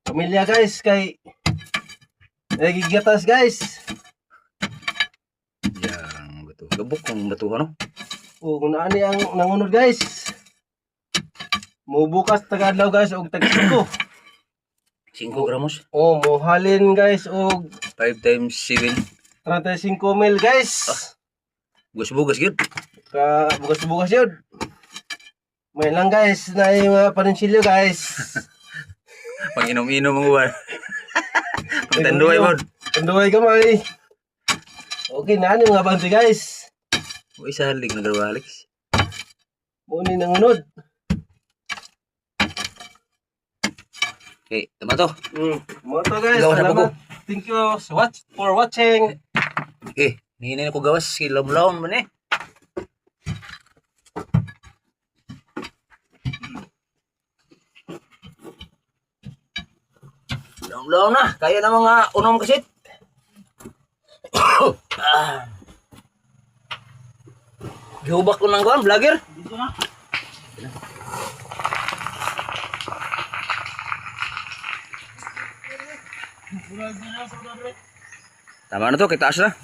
Pamilya guys kay nagigatas guys. Yang betul. Gebuk kung betul ano? O kung naani ang nangunod guys. Mubukas tagadlaw guys og tag 5. 5 gramos. Oh, mohalin guys og 5 times 7. 35 mil guys. Bugas-bugas yun. Ka bugas-bugas yun. May lang guys na yung paninsilyo guys. Pang inom-inom ang uwan. Pang tanduay mo. Tanduay kamay. Okay na ano nga banti guys. O isa halig na galawa Alex. Muni nangunod. Okay, tama to. Mo to guys. Gawas na po ko. Salamat. Thank you for watching. Hihinin ako gawas. Kilom-lom mo na eh. Kilom-lom na. Kaya na mga unom kasit. Gihubak ko ng kuwan, vlogger. Dito na. Tama na to, kitaas na.